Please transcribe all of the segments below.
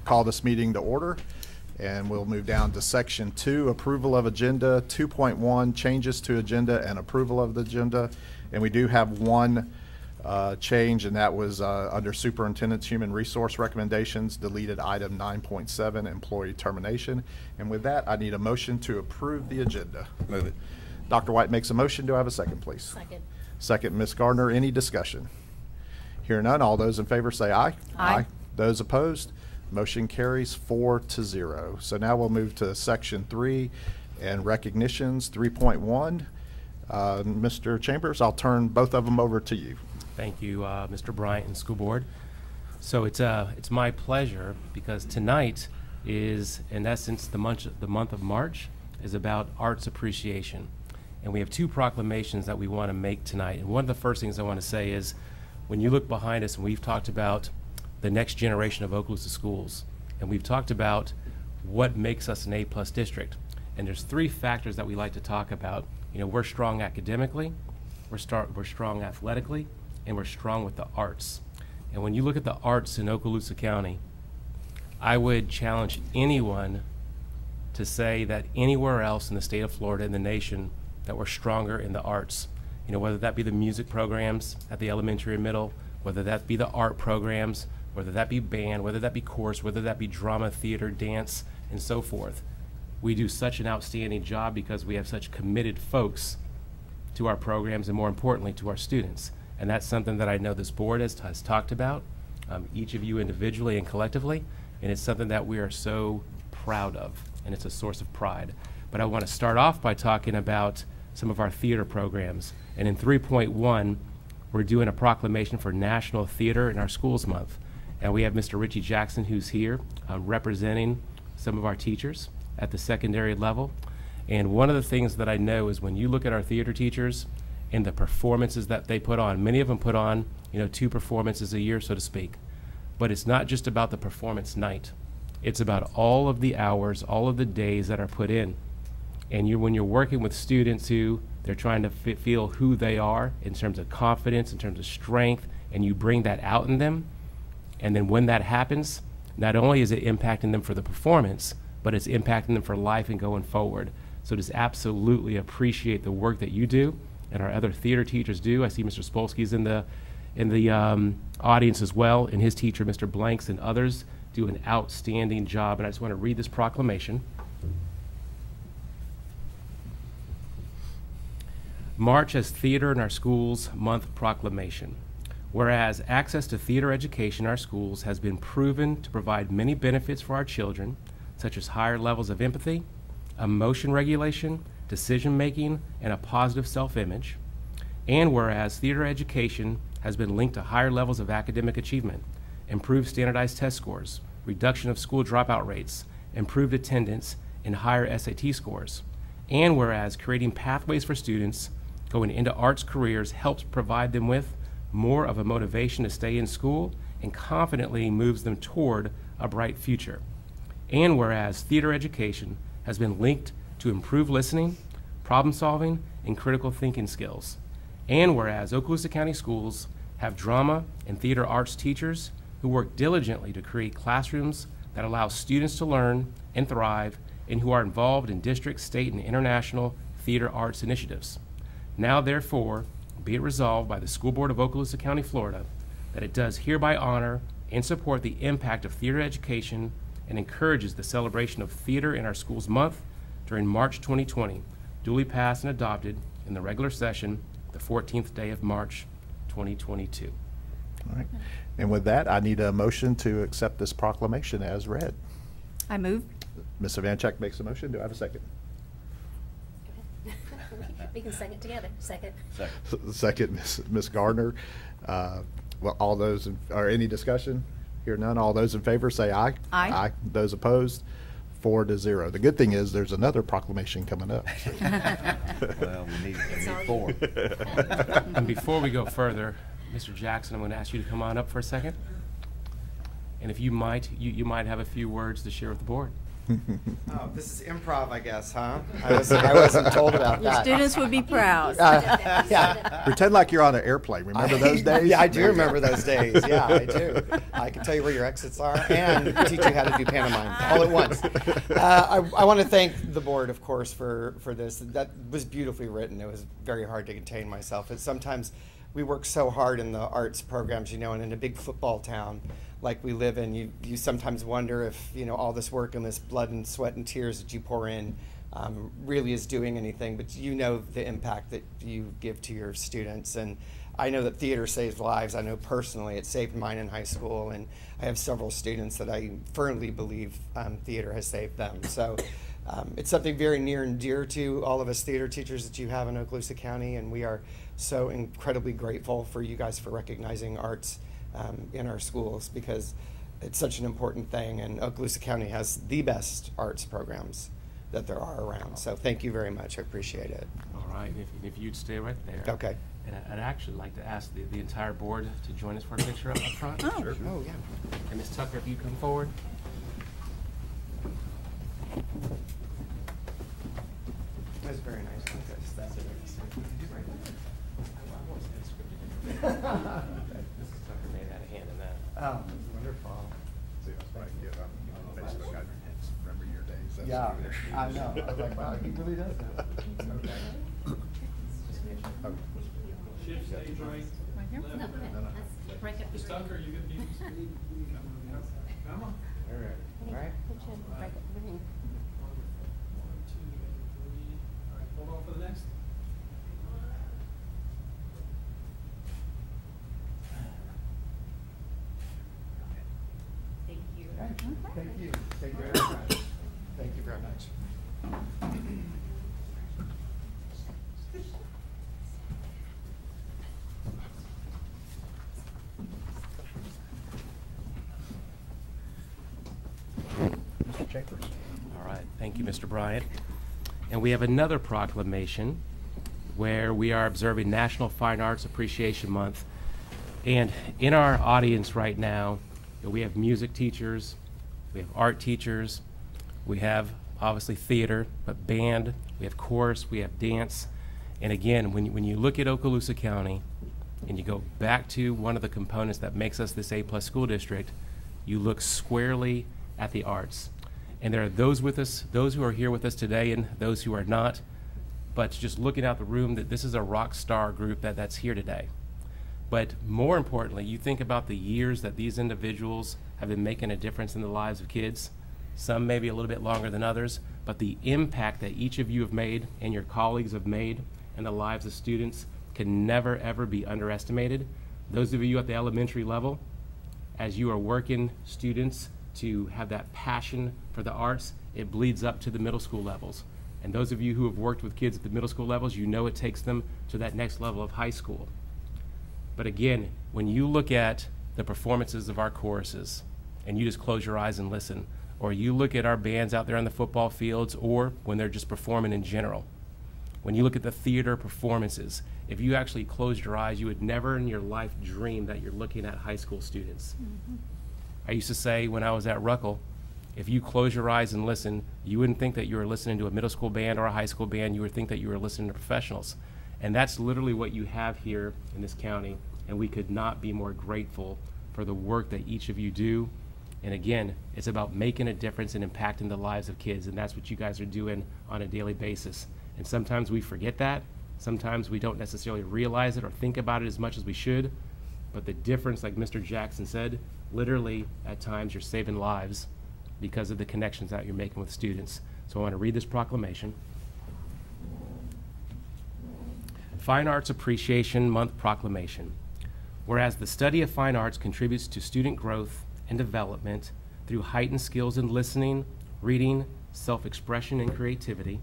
call this meeting to order. And we'll move down to Section 2, Approval of Agenda, 2.1, Changes to Agenda and Approval of the Agenda. And we do have one change, and that was under Superintendent's Human Resource Recommendations, deleted item 9.7, Employee Termination. And with that, I need a motion to approve the agenda. Move it. Dr. White makes a motion. Do I have a second, please? Second. Second, Ms. Gardner. Any discussion? Hear none. All those in favor say aye. Aye. Those opposed? Motion carries 4-0. So now we'll move to Section 3 and recognitions, 3.1. Mr. Chambers, I'll turn both of them over to you. Thank you, Mr. Bryant and School Board. So it's my pleasure because tonight is, in essence, the month of March is about arts appreciation. And we have two proclamations that we want to make tonight. And one of the first things I want to say is, when you look behind us, and we've talked about the next generation of Okaloosa schools, and we've talked about what makes us an A+ district. And there's three factors that we like to talk about. You know, we're strong academically, we're strong athletically, and we're strong with the arts. And when you look at the arts in Okaloosa County, I would challenge anyone to say that anywhere else in the state of Florida, in the nation, that we're stronger in the arts. You know, whether that be the music programs at the elementary and middle, whether that be the art programs, whether that be band, whether that be chorus, whether that be drama, theater, dance, and so forth. We do such an outstanding job because we have such committed folks to our programs and, more importantly, to our students. And that's something that I know this board has talked about, each of you individually and collectively, and it's something that we are so proud of, and it's a source of pride. But I want to start off by talking about some of our theater programs. And in 3.1, we're doing a proclamation for National Theater in our Schools Month. And we have Mr. Richie Jackson, who's here representing some of our teachers at the secondary level. And one of the things that I know is when you look at our theater teachers and the performances that they put on, many of them put on, 2 performances a year, so to speak. But it's not just about the performance night. It's about all of the hours, all of the days that are put in. And when you're working with students who they're trying to feel who they are in terms of confidence, in terms of strength, and you bring that out in them, and then when that happens, not only is it impacting them for the performance, but it's impacting them for life and going forward. So just absolutely appreciate the work that you do and our other theater teachers do. I see Mr. Spolsky's in the audience as well, and his teacher, Mr. Blanks, and others do an outstanding job. And I just want to read this proclamation. March as Theater in Our Schools Month Proclamation. Whereas access to theater education in our schools has been proven to provide many benefits for our children, such as higher levels of empathy, emotion regulation, decision-making, and a positive self-image. And whereas theater education has been linked to higher levels of academic achievement, improved standardized test scores, reduction of school dropout rates, improved attendance, and higher SAT scores. And whereas creating pathways for students going into arts careers helps provide them with more of a motivation to stay in school and confidently moves them toward a bright future. And whereas theater education has been linked to improved listening, problem solving, and critical thinking skills. And whereas Okaloosa County schools have drama and theater arts teachers who work diligently to create classrooms that allow students to learn and thrive and who are involved in district, state, and international theater arts initiatives. Now, therefore, be it resolved by the School Board of Okaloosa County, Florida, that it does hereby honor and support the impact of theater education and encourages the celebration of Theater in Our Schools Month during March 2020, duly passed and adopted in the regular session the 14th day of March 2022. All right. And with that, I need a motion to accept this proclamation as read. I move. Ms. Ivanchek makes a motion. Do I have a second? We can sing it together. Second. Second, Ms. Gardner. Well, all those, or any discussion? Hear none. All those in favor say aye. Aye. Aye. Those opposed? 4-0. The good thing is there's another proclamation coming up. Well, we need 4. And before we go further, Mr. Jackson, I'm going to ask you to come on up for a second. And if you might, you might have a few words to share with the board. Oh, this is improv, I guess, huh? I wasn't told about Your that. students would be proud. Yeah. Pretend like you're on an airplane. Remember those days? Yeah, I do remember those days. Yeah, I do. I can tell you where your exits are and teach you how to do pantomime all at once. I want to thank the board, of course, for this. That was beautifully written. It was very hard to contain myself. It's sometimes we work so hard in the arts programs, and in a big football town like we live in, you sometimes wonder if, all this work and this blood and sweat and tears that you pour in really is doing anything, but the impact that you give to your students. And I know that theater saves lives. I know personally it saved mine in high school, and I have several students that I firmly believe theater has saved them. So it's something very near and dear to all of us theater teachers that you have in Okaloosa County, and we are so incredibly grateful for you guys for recognizing arts in our schools, because it's such an important thing, and Okaloosa County has the best arts programs that there are around. So thank you very much. I appreciate it. All right, if you'd stay right there. Okay. And I'd actually like to ask the entire board to join us for a picture up front. Oh. Sure. Oh, yeah. And Ms. Tucker, if you come forward. That's very nice. That's it. Mrs. Tucker may have had a hand in that. Oh, wonderful. See, that's what I get on Facebook. I remember your days. That's Yeah, good. I know. I was like, wow, he really does know. Okay. Okay. Shift stage right. Right here? No, that's right up. Ms. Tucker, you can be. Come on. All right. All right. Put your right up your hand. 1, 2, 3. All right, hold on for the next. Thank you. Thank you. Thank you. Thank you very much. Thank you very much. Mr. Chambers. All right, thank you, Mr. Bryant. And we have another proclamation where we are observing National Fine Arts Appreciation Month. And in our audience right now, we have music teachers, we have art teachers, we have obviously theater, but band, we have chorus, we have dance. And again, when you look at Okaloosa County and you go back to one of the components that makes us this A+ school district, you look squarely at the arts. And there are those with us, those who are here with us today and those who are not, but just looking out the room, that this is a rock star group that's here today. But more importantly, you think about the years that these individuals have been making a difference in the lives of kids, some maybe a little bit longer than others, but the impact that each of you have made and your colleagues have made in the lives of students can never, ever be underestimated. Those of you at the elementary level, as you are working students to have that passion for the arts, it bleeds up to the middle school levels. And those of you who have worked with kids at the middle school levels, you know it takes them to that next level of high school. But again, when you look at the performances of our choruses, and you just close your eyes and listen, or you look at our bands out there on the football fields, or when they're just performing in general, when you look at the theater performances, if you actually closed your eyes, you would never in your life dream that you're looking at high school students. Mm-hmm. I used to say when I was at Ruckel, if you close your eyes and listen, you wouldn't think that you were listening to a middle school band or a high school band. You would think that you were listening to professionals. And that's literally what you have here in this county. And we could not be more grateful for the work that each of you do. And again, it's about making a difference and impacting the lives of kids. And that's what you guys are doing on a daily basis. And sometimes we forget that. Sometimes we don't necessarily realize it or think about it as much as we should. But the difference, like Mr. Jackson said, literally at times you're saving lives because of the connections that you're making with students. So I want to read this proclamation. Fine Arts Appreciation Month Proclamation. Whereas the study of fine arts contributes to student growth and development through heightened skills in listening, reading, self-expression, and creativity.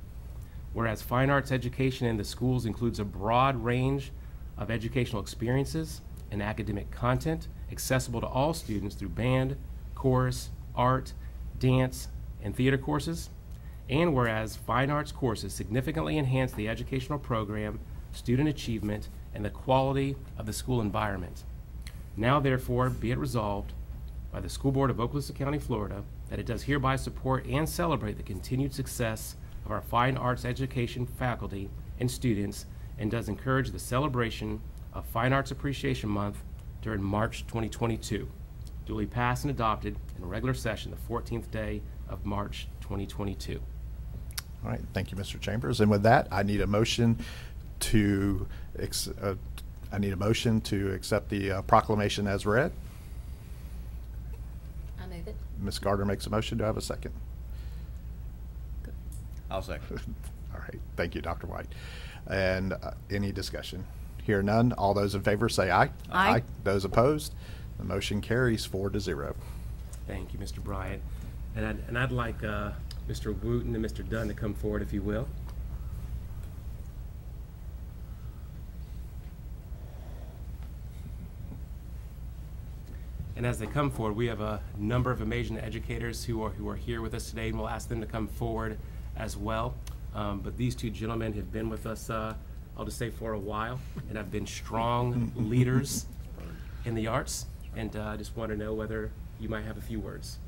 Whereas fine arts education in the schools includes a broad range of educational experiences and academic content accessible to all students through band, chorus, art, dance, and theater courses. And whereas fine arts courses significantly enhance the educational program, student achievement, and the quality of the school environment. Now therefore be it resolved by the School Board of Okaloosa County, Florida, that it does hereby support and celebrate the continued success of our fine arts education faculty and students, and does encourage the celebration of Fine Arts Appreciation Month during March 2022. duly passed and adopted in regular session the 14th day of March 2022. All right, thank you, Mr. Chambers. And with that, I need a motion to accept the proclamation as read. I move it. Ms. Gardner makes a motion. Do I have a second? I'll second. All right, thank you, Dr. White. And any discussion? Hear none. All those in favor say aye. Aye. Those opposed? The motion carries 4-0. Thank you, Mr. Bryant. And I'd like Mr. Wooten and Mr. Dunn to come forward, if you will. And as they come forward, we have a number of amazing educators who are here with us today, and we'll ask them to come forward as well. But these two gentlemen have been with us, I'll just say, for a while, and have been strong leaders in the arts. And I just want to know whether you might have a few words.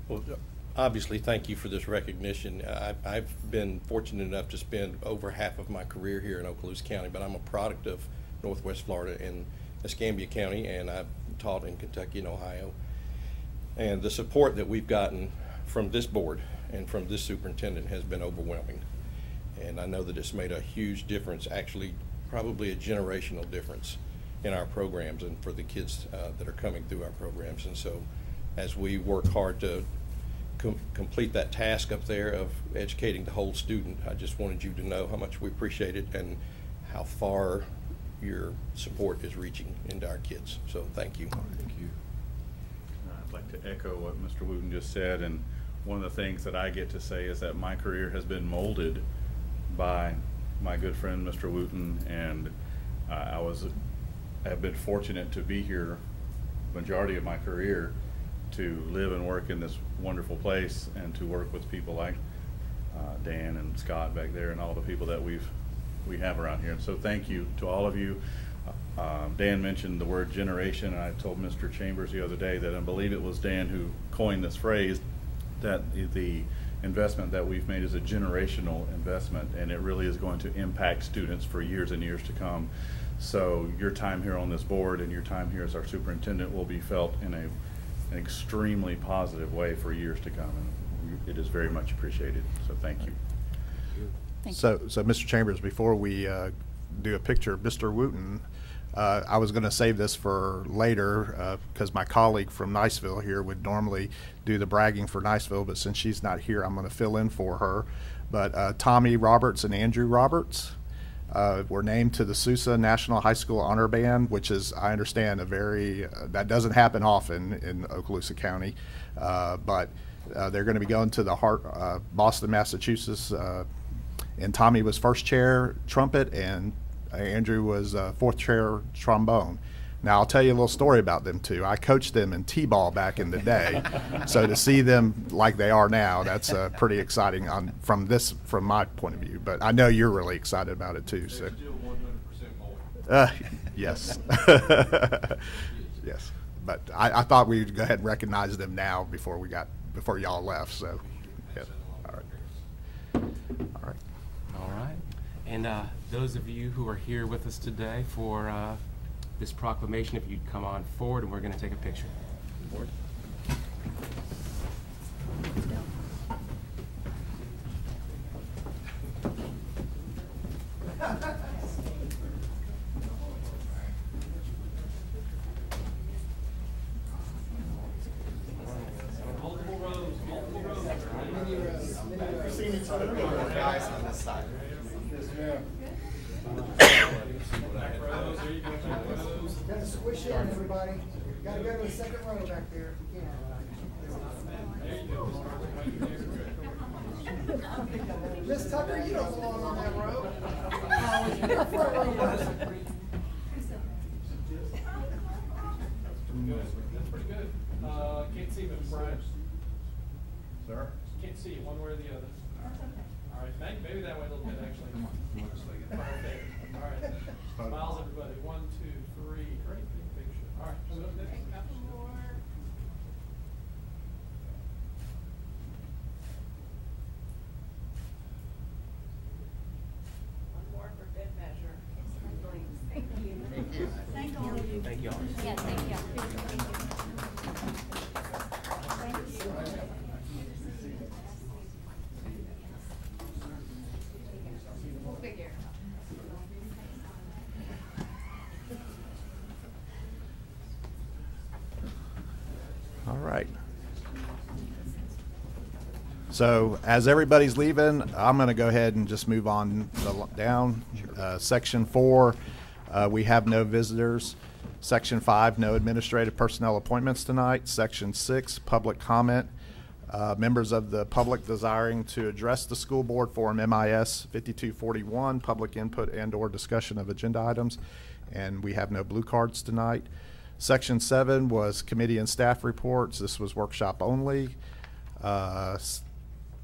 Well, obviously, thank you for this recognition. I've been fortunate enough to spend over half of my career here in Okaloosa County, but I'm a product of Northwest Florida and Escambia County, and I've taught in Kentucky and Ohio. And the support that we've gotten from this board and from this superintendent has been overwhelming. And I know that it's made a huge difference, actually probably a generational difference in our programs and for the kids that are coming through our programs. And so as we work hard to complete that task up there of educating the whole student, I just wanted you to know how much we appreciate it and how far your support is reaching into our kids. So thank you. Thank you. I'd like to echo what Mr. Wooten just said, and one of the things that I get to say is that my career has been molded by my good friend Mr. Wooten, and I have been fortunate to be here majority of my career, to live and work in this wonderful place and to work with people like Dan and Scott back there and all the people that we have around here. And so thank you to all of you. Dan mentioned the word generation, and I told Mr. Chambers the other day that I believe it was Dan who coined this phrase, that the investment that we've made is a generational investment, and it really is going to impact students for years and years to come. So your time here on this board and your time here as our superintendent will be felt in an extremely positive way for years to come, and it is very much appreciated. So thank you. So Mr. Chambers, before we do a picture of Mr. Wooten, I was going to save this for later because my colleague from Niceville here would normally do the bragging for Niceville, but since she's not here, I'm going to fill in for her. But Tommy Roberts and Andrew Roberts were named to the Sousa National High School Honor Band, which is, I understand, a very that doesn't happen often in Okaloosa County, but they're going to be going to the Boston, Massachusetts. And Tommy was first chair trumpet, and Andrew was fourth chair trombone. Now, I'll tell you a little story about them two. I coached them in t-ball back in the day, so to see them like they are now, that's pretty exciting from my point of view. But I know you're really excited about it too. So. Still 100% boy. Yes. Yes. But I thought we'd go ahead and recognize them now before y'all left. So, yeah. All right. All right. All right. And those of you who are here with us today for this proclamation, if you'd come on forward, and we're going to take a picture. Board. Multiple rows, multiple rows. Guys on this side. Back rows, there you go, back rows. Gotta squish in, everybody. Gotta go to the second row back there if you There you go. can. Miss Tucker, you don't belong on that row. You're a front row person. Good, that's pretty good. Can't see them, Brian. Sir? Can't see you one way or the other. All right, maybe that way a little bit, actually. Perfect. All right. Smiles, everybody. 1, 2, 3. Great big picture. All right. So next. One more for good measure. Thank you. Thank you. Thank all of you. Thank you all. Yeah, thank you. All right. So as everybody's leaving, I'm going to go ahead and just move on down. Section 4, we have no visitors. Section 5, no administrative personnel appointments tonight. Section 6, public comment. Members of the public desiring to address the school board forum MIS 5241, public input and/or discussion of agenda items. And we have no blue cards tonight. Section 7 was committee and staff reports. This was workshop only.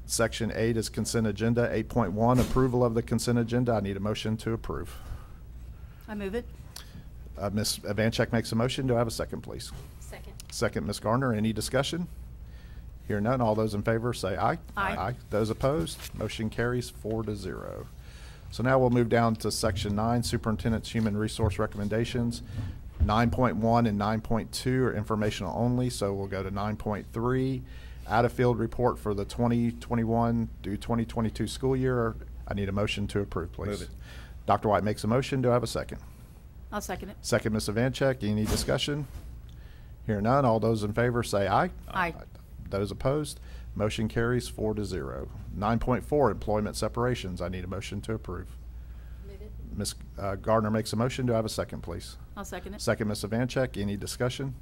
Section 8 is consent agenda. 8.1, approval of the consent agenda. I need a motion to approve. I move it. Ms. Vancheck makes a motion. Do I have a second, please? Second. Second, Ms. Garner. Any discussion? Hear none. All those in favor say aye. Aye. Those opposed, motion carries 4-0. So now we'll move down to Section 9, Superintendent's Human Resource Recommendations. 9.1 and 9.2 are informational only, so we'll go to 9.3. Out-of-field report for the 2021 through 2022 school year. I need a motion to approve, please. Move it. Dr. White makes a motion. Do I have a second? I'll second it. Second, Ms. Vancheck. Any discussion? Hear none. All those in favor say aye. Aye. Those opposed, motion carries 4-0. 9.4, employment separations. I need a motion to approve. Move it. Ms. Gardner makes a motion. Do I have a second, please? I'll second it. Second, Ms. Vancheck. Any discussion?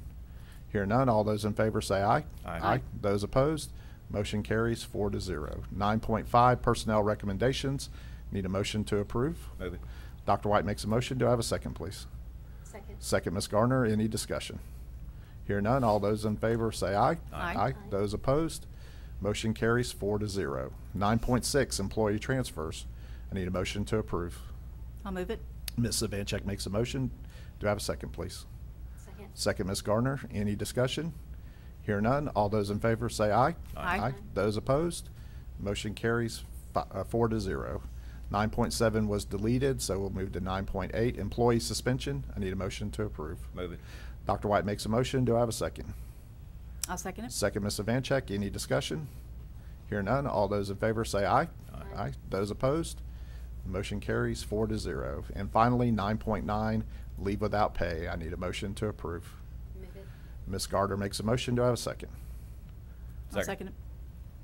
Hear none. All those in favor say aye. Aye. Those opposed, motion carries 4-0. 9.5, personnel recommendations. Need a motion to approve. Move it. Dr. White makes a motion. Do I have a second, please? Second. Second, Ms. Gardner. Any discussion? Hear none. All those in favor say aye. Aye. Those opposed, motion carries 4-0. 9.6, employee transfers. I need a motion to approve. I'll move it. Ms. Vancheck makes a motion. Do I have a second, please? Second. Second, Ms. Gardner. Any discussion? Hear none. All those in favor say aye. Aye. Those opposed, motion carries 4-0. 9.7 was deleted, so we'll move to 9.8, employee suspension. I need a motion to approve. Move it. Dr. White makes a motion. Do I have a second? I'll second it. Second, Ms. Vancheck. Any discussion? Hear none. All those in favor say aye. Aye. Those opposed, motion carries 4-0. And finally, 9.9, leave without pay. I need a motion to approve. Move it. Ms. Gardner makes a motion. Do I have a second? I'll second it.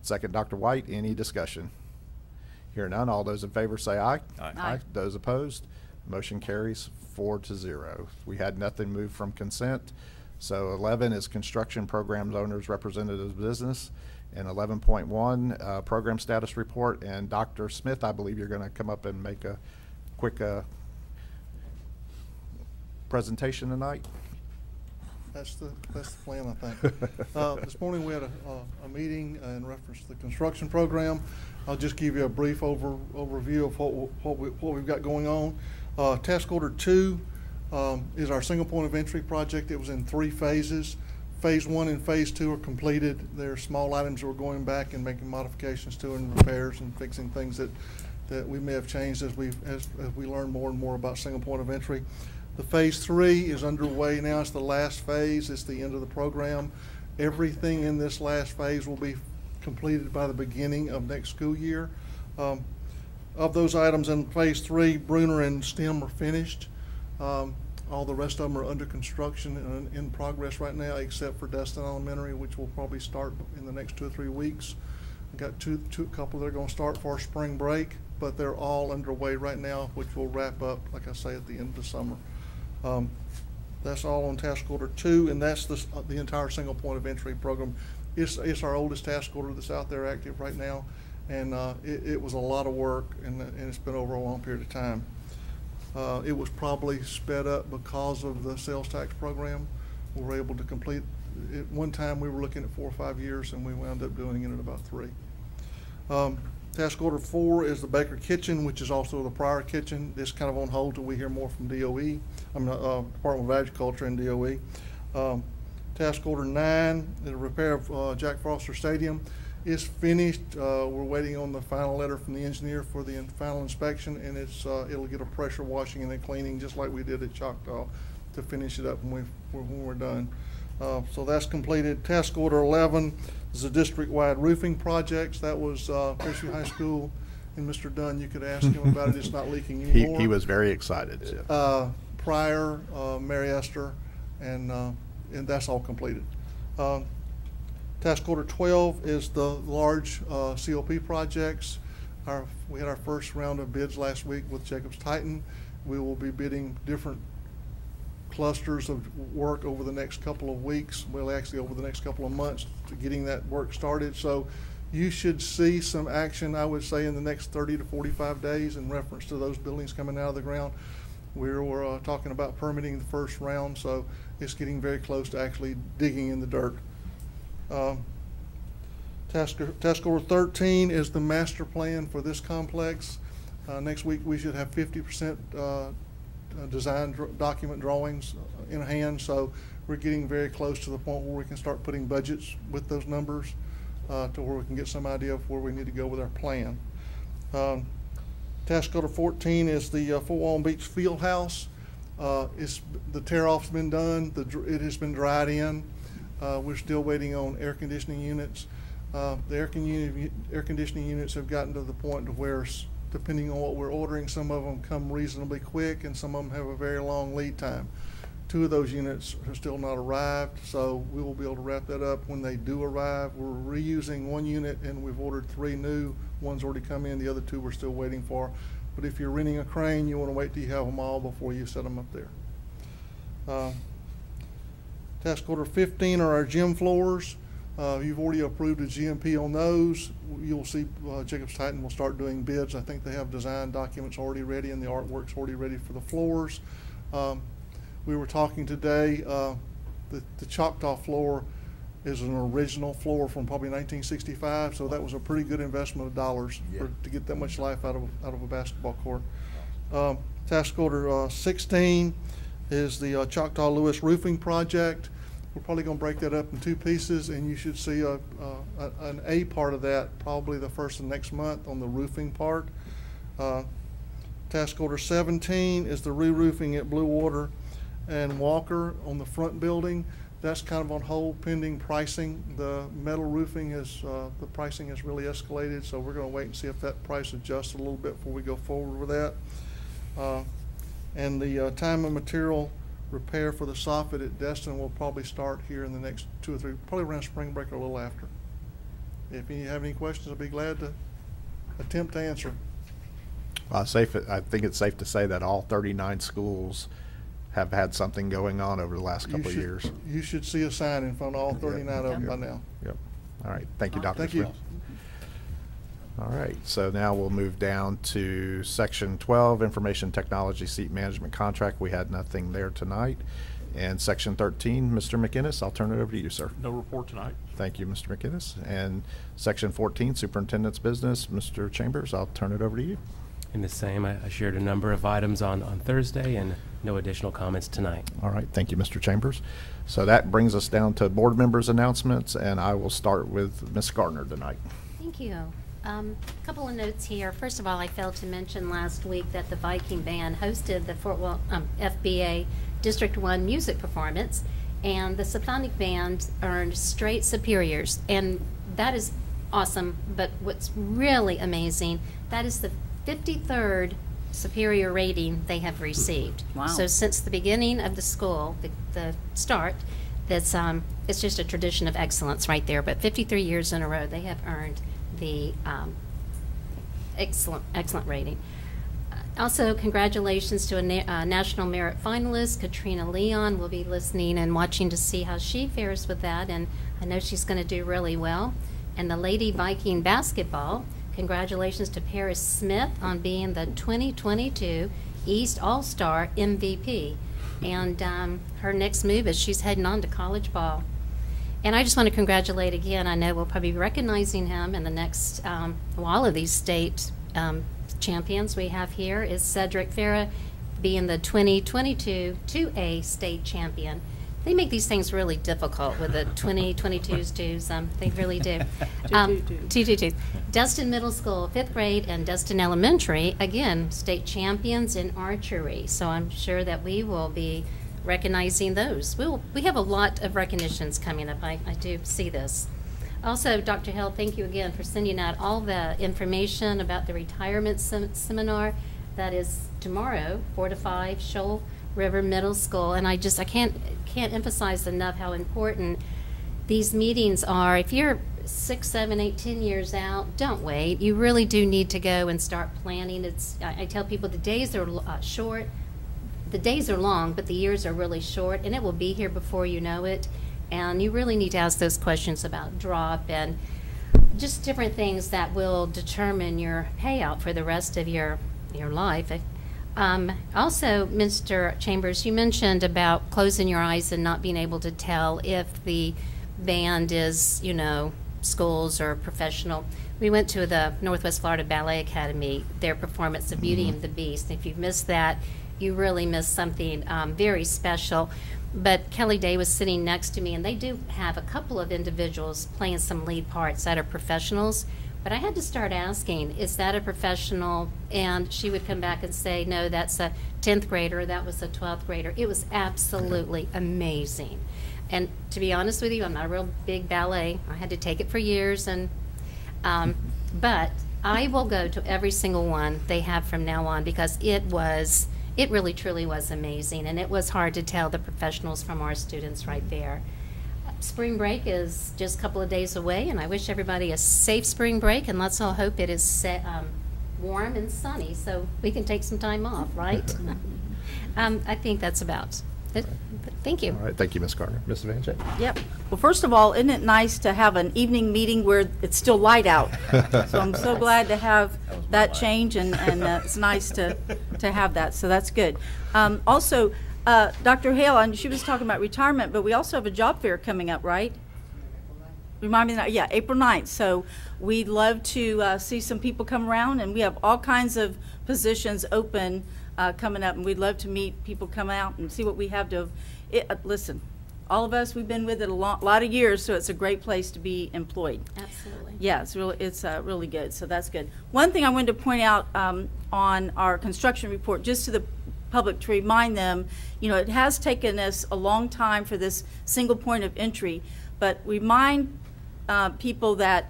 Second, Dr. White. Any discussion? Hear none. All those in favor say aye. Aye. Those opposed, motion carries 4-0. We had nothing moved from consent. So 11 is construction programs owners representative business, and 11.1 program status report. And Dr. Smith, I believe you're going to come up and make a quick presentation tonight. That's the plan, I think. This morning we had a meeting in reference to the construction program. I'll just give you a brief overview of what we've got going on. Task Order 2 is our single point of entry project. It was in 3 phases. Phase 1 and Phase 2 are completed. There are small items that we're going back and making modifications to and repairs and fixing things that we may have changed as we learn more and more about single point of entry. The Phase 3 is underway now. It's the last phase. It's the end of the program. Everything in this last phase will be completed by the beginning of next school year. Of those items in Phase 3, Bruner and STEM are finished. All the rest of them are under construction and in progress right now, except for Destin Elementary, which will probably start in the next 2 or 3 weeks. We've got a couple that are going to start for spring break, but they're all underway right now, which will wrap up, like I say, at the end of the summer. That's all on Task Order 2, and that's the entire single point of entry program. It's our oldest task order that's out there active right now, and it was a lot of work, and it's been over a long period of time. It was probably sped up because of the sales tax program. We were able to complete it. One time we were looking at 4 or 5 years, and we wound up doing it in about 3. Task Order 4 is the Baker Kitchen, which is also the prior kitchen. It's kind of on hold till we hear more from DOE. Department of Agriculture and DOE. Task Order 9, the repair of Jack Foster Stadium, is finished. We're waiting on the final letter from the engineer for the final inspection, and it'll get a pressure washing and a cleaning just like we did at Choctaw. to finish it up when we're done. So that's completed. Task order 11 is the district-wide roofing projects. That was Crestview High School, and Mr. Dunn, you could ask him about it. It's not leaking anymore. He was very excited. Pryor, Mary Esther, and that's all completed. Task order 12 is the large COP projects. We had our first round of bids last week with Jacobs Titan. We will be bidding different clusters of work over the next couple of weeks, well, actually over the next couple of months, to getting that work started. So you should see some action, I would say, in the next 30 to 45 days in reference to those buildings coming out of the ground. We're talking about permitting the first round, so it's getting very close to actually digging in the dirt. Task order 13 is the master plan for this complex. Next week we should have 50% design document drawings in hand, so we're getting very close to the point where we can start putting budgets with those numbers to where we can get some idea of where we need to go with our plan. Task order 14 is the Fort Walton Beach Field House. The tear-off's been done. It has been dried in. We're still waiting on air conditioning units. The air conditioning units have gotten to the point to where, depending on what we're ordering, some of them come reasonably quick and some of them have a very long lead time. 2 of those units are still not arrived, so we will be able to wrap that up when they do arrive. We're reusing 1 unit and we've ordered 3 new. One's already come in, the other 2 we're still waiting for. But if you're renting a crane, you want to wait till you have them all before you set them up there. Task order 15 are our gym floors. You've already approved a GMP on those. You'll see Jacobs Titan will start doing bids. I think they have design documents already ready and the artwork's already ready for the floors. We were talking today, the Choctaw floor is an original floor from probably 1965, so that was a pretty good investment of dollars to get that much life out of a basketball court. Task order 16 is the Choctaw Lewis roofing project. We're probably going to break that up in 2 pieces, and you should see an A part of that probably the first of next month on the roofing part. Task order 17 is the re-roofing at Blue Water and Walker on the front building. That's kind of on hold pending pricing. The metal roofing the pricing has really escalated, so we're going to wait and see if that price adjusts a little bit before we go forward with that. And the time and material repair for the soffit at Destin will probably start here in the next 2 or 3, probably around spring break or a little after. If you have any questions, I'll be glad to attempt to answer. I think it's safe to say that all 39 schools have had something going on over the last couple of years. You should see a sign in front of all 39 of them by now. Yep. All right. Thank you, Dr. Thank you. Smith. All right. So now we'll move down to Section 12, Information Technology Seat Management Contract. We had nothing there tonight. And Section 13, Mr. McInnes, I'll turn it over to you, sir. No report tonight. Thank you, Mr. McInnes. And Section 14, Superintendent's Business, Mr. Chambers, I'll turn it over to you. In the same, I shared a number of items on Thursday and no additional comments tonight. All right. Thank you, Mr. Chambers. So that brings us down to board members' announcements, and I will start with Ms. Gardner tonight. Thank you. A couple of notes here. First of all, I failed to mention last week that the Viking Band hosted the FBA District 1 music performance, and the symphonic band earned straight superiors, and that is awesome. But what's really amazing, that is the 53rd superior rating they have received. Wow. So since the beginning of the school, the start, that's it's just a tradition of excellence right there. But 53 years in a row, they have earned the excellent rating. Also, congratulations to a National Merit finalist. Katrina Leon will be listening and watching to see how she fares with that, and I know she's going to do really well. And the Lady Viking basketball, congratulations to Paris Smith on being the 2022 East All-Star MVP. And her next move is she's heading on to college ball. And I just want to congratulate again. I know we'll probably be recognizing him in the next, all of these state champions we have here is Cedric Farah being the 2022 2A state champion. They make these things really difficult with the 2022s, they really do. 222. Destin Middle School, 5th grade, and Destin Elementary, again, state champions in archery. So I'm sure that we will be recognizing those. We have a lot of recognitions coming up. I do see this. Also, Dr. Hill, thank you again for sending out all the information about the retirement seminar. That is tomorrow, 4 to 5, Shoal River Middle School. And I can't emphasize enough how important these meetings are. If you're 6, 7, 8, 10 years out, don't wait. You really do need to go and start planning. I tell people the days are short. The days are long, but the years are really short, and it will be here before you know it. And you really need to ask those questions about drop and just different things that will determine your payout for the rest of your life. Also, Mr. Chambers, you mentioned about closing your eyes and not being able to tell if the band is, schools or professional. We went to the Northwest Florida Ballet Academy, their performance of Beauty and the Beast. If you've missed that, you really missed something very special. But Kelly Day was sitting next to me, and they do have a couple of individuals playing some lead parts that are professionals. But I had to start asking, is that a professional? And she would come back and say, no, that's a 10th grader, that was a 12th grader. It was absolutely amazing. And to be honest with you, I'm not a real big ballet. I had to take it for years, and but I will go to every single one they have from now on, because it really truly was amazing, and it was hard to tell the professionals from our students right there. Spring break is just a couple of days away, and I wish everybody a safe spring break, and let's all hope it is warm and sunny so we can take some time off, right? I think that's about it. Thank you. All right, thank you, Ms. Carter. Ms. Vanchek? Yep. Well, first of all, isn't it nice to have an evening meeting where it's still light out? So I'm so glad to have that change, and it's nice to have that, so that's good. Also, Dr. Hale, and she was talking about retirement, but we also have a job fair coming up, right? Remind me that, yeah, April 9th. So we'd love to see some people come around, and we have all kinds of positions open coming up, and we'd love to meet people, come out and see what we have to. Listen, all of us, we've been with it a lot of years, so it's a great place to be employed. Absolutely. Yeah, it's really good, so that's good. One thing I wanted to point out on our construction report, just to the public, to remind them, it has taken us a long time for this single point of entry, but remind people that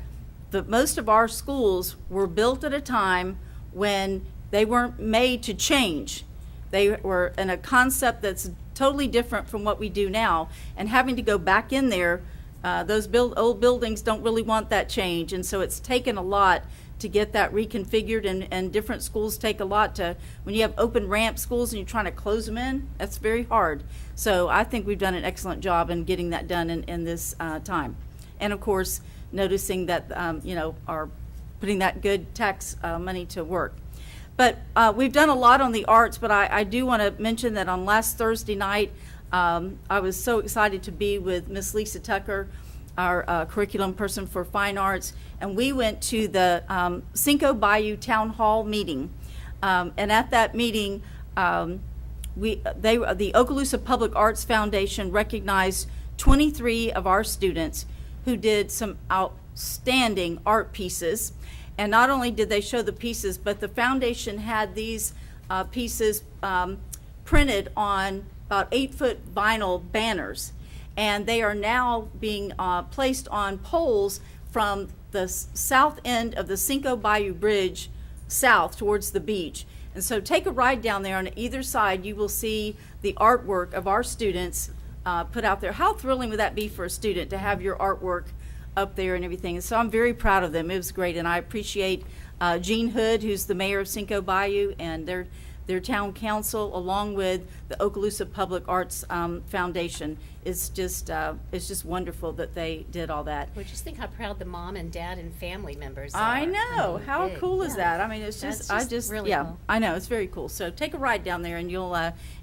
most of our schools were built at a time when they weren't made to change. They were in a concept that's totally different from what we do now, and having to go back in there, those old buildings don't really want that change, and so it's taken a lot to get that reconfigured, and different schools take a lot to, when you have open ramp schools and you're trying to close them in, that's very hard. So I think we've done an excellent job in getting that done in this time. And of course, noticing that, are putting that good tax money to work. But we've done a lot on the arts, but I do want to mention that on last Thursday night, I was so excited to be with Miss Lisa Tucker, our curriculum person for fine arts, and we went to the Cinco Bayou Town Hall meeting. And at that meeting, the Okaloosa Public Arts Foundation recognized 23 of our students who did some outstanding art pieces. And not only did they show the pieces, but the foundation had these pieces printed on about 8-foot vinyl banners. And they are now being placed on poles from the south end of the Cinco Bayou Bridge south towards the beach. And so take a ride down there, on either side you will see the artwork of our students put out there. How thrilling would that be for a student to have your artwork up there and everything? And so I'm very proud of them. It was great, and I appreciate Jean Hood, who's the mayor of Cinco Bayou, and their town council, along with the Okaloosa Public Arts Foundation. It's just wonderful that they did all that. Well, just think how proud the mom and dad and family members are. I know. mean, How big. cool is Yeah. that? I mean, it's That's just, really yeah, cool. I know. It's very cool. So take a ride down there, and you'll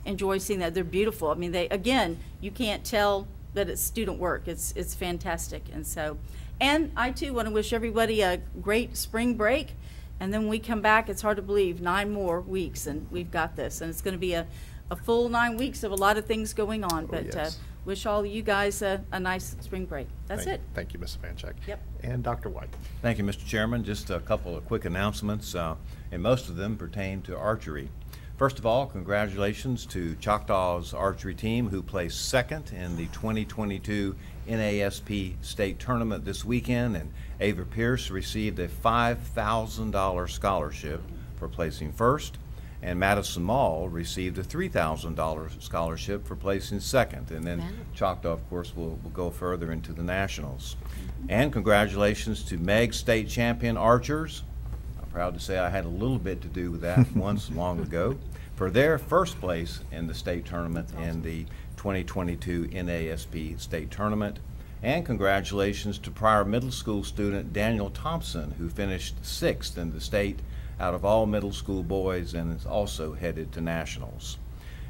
enjoy seeing that. They're beautiful. I mean, again, you can't tell that it's student work. It's fantastic. And so, and I too want to wish everybody a great spring break. And then when we come back, it's hard to believe, 9 more weeks, and we've got this. And it's going to be a full 9 weeks of a lot of things going on. But yes. wish all of you guys a nice spring break. That's it. Thank you, Ms. Vanchek. Yep. And Dr. White. Thank you, Mr. Chairman. Just a couple of quick announcements, and most of them pertain to archery. First of all, congratulations to Choctaw's archery team who placed second in the 2022 NASP State Tournament this weekend, and Ava Pierce received a $5,000 scholarship for placing first, and Madison Mall received a $3,000 scholarship for placing second. And then Wow. Choctaw, of course, will go further into the Nationals. And congratulations to Meg State Champion Archers. I'm proud to say I had a little bit to do with that once long ago, for their first place in the state tournament in the 2022 NASP State Tournament. And congratulations to Pryor Middle School student Daniel Thompson, who finished 6th in the state out of all middle school boys and is also headed to nationals.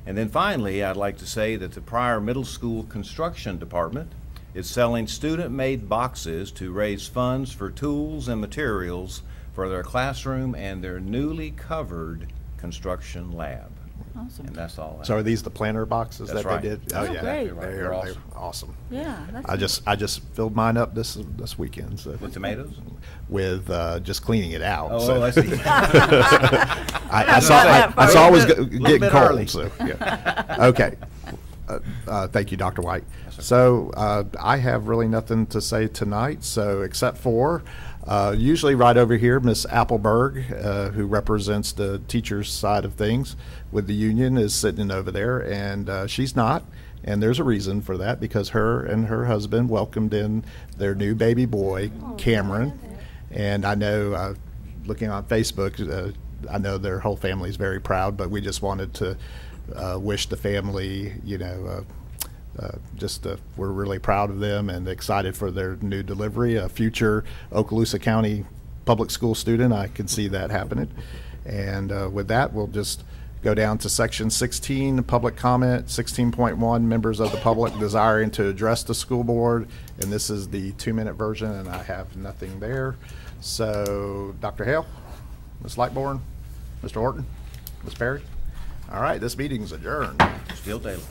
And then finally, I'd like to say that the Pryor Middle School Construction Department is selling student-made boxes to raise funds for tools and materials for their classroom and their newly covered construction lab. Awesome. And that's all. So are these the planter boxes That's that right. they did? Oh, yeah, great. They're They're awesome. Yeah. That's I just filled mine up this weekend. So. With tomatoes? With just cleaning it out. Oh, so. I see. I saw it was getting bit cold. early. So, yeah. Okay. Thank you, Dr. White. So I have really nothing to say tonight, so except for usually right over here, Miss Appleberg, who represents the teachers' side of things with the union, is sitting over there, and she's not. And there's a reason for that, because her and her husband welcomed in their new baby boy, Cameron. And I know, looking on Facebook, I know their whole family is very proud, but we just wanted to wish the family, we're really proud of them and excited for their new delivery. A future Okaloosa County public school student, I can see that happening. And with that, we'll just go down to section 16, public comment. 16.1, members of the public desiring to address the school board. And this is the 2-minute version, and I have nothing there. So, Dr. Hale, Ms. Lightbourne, Mr. Horton, Ms. Perry. All right, this meeting's adjourned. Still daylight.